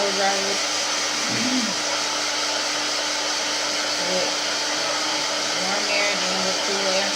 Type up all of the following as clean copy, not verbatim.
blow dryers with warm air, then with cool air.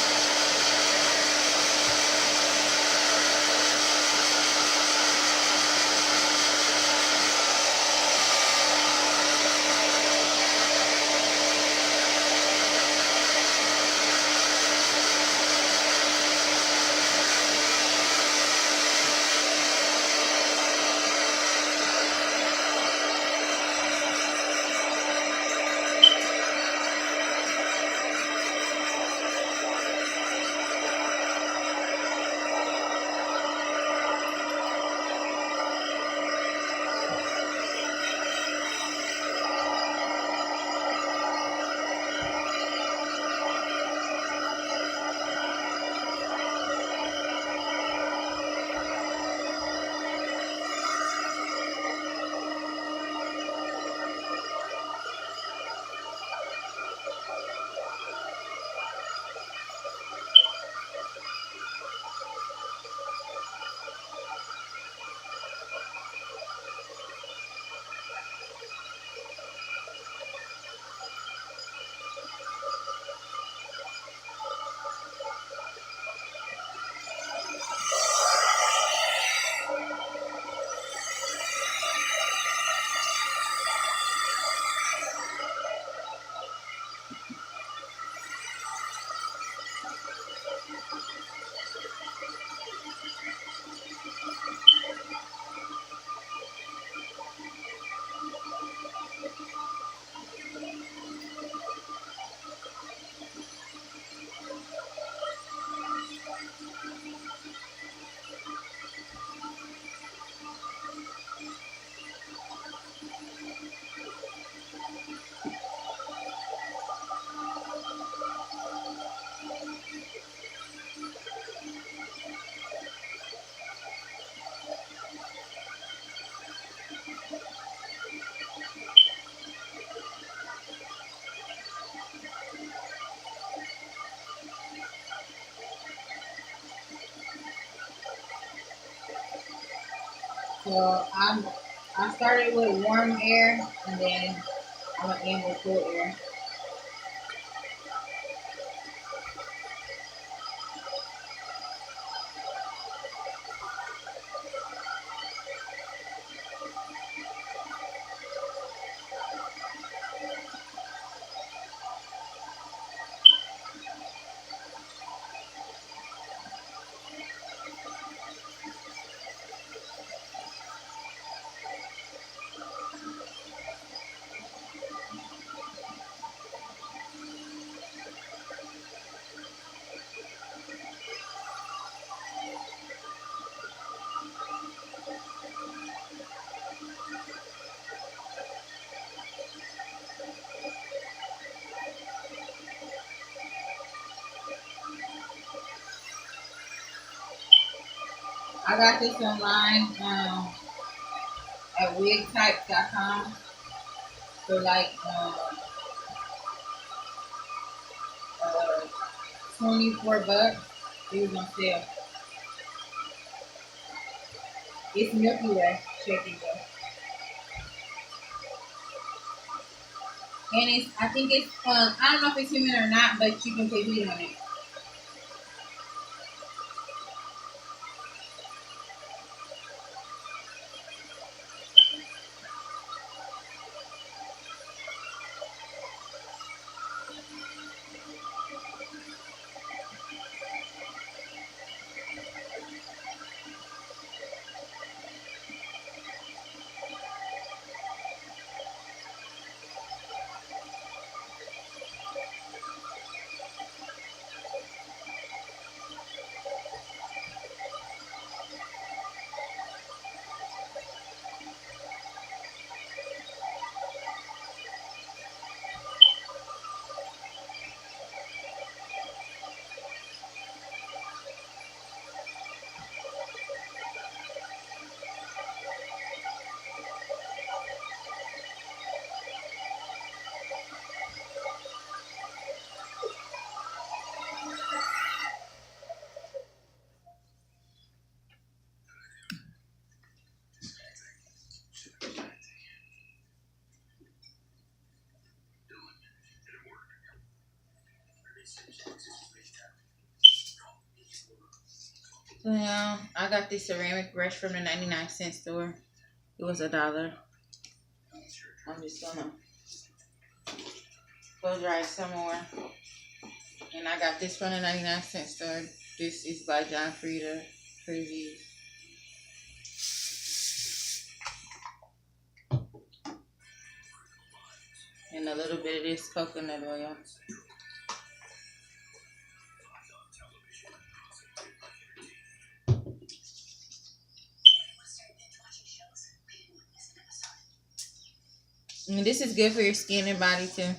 So I started with warm air and then I'm gonna end with cool air. I got this online at wigtype.com for like uh, 24 bucks. It was on sale. It's Milky Way shaking though. And it's I think it's I don't know if it's human or not, but you can put heat on it. So yeah, I got this ceramic brush from the 99-cent store. It was $1. I'm just gonna blow dry some more. And I got this from the 99-cent store. This is by John Frieda. Pretty. And a little bit of this coconut oil. And this is good for your skin and body too.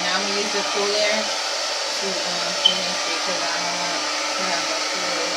Now I'm gonna use the cooler to finish it because I don't want to have no fluid.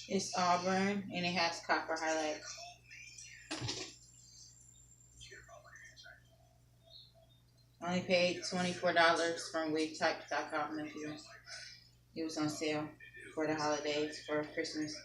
It's auburn and it has copper highlights. I only paid $24 from wigtypes.com. If you, it was on sale for the holidays for Christmas.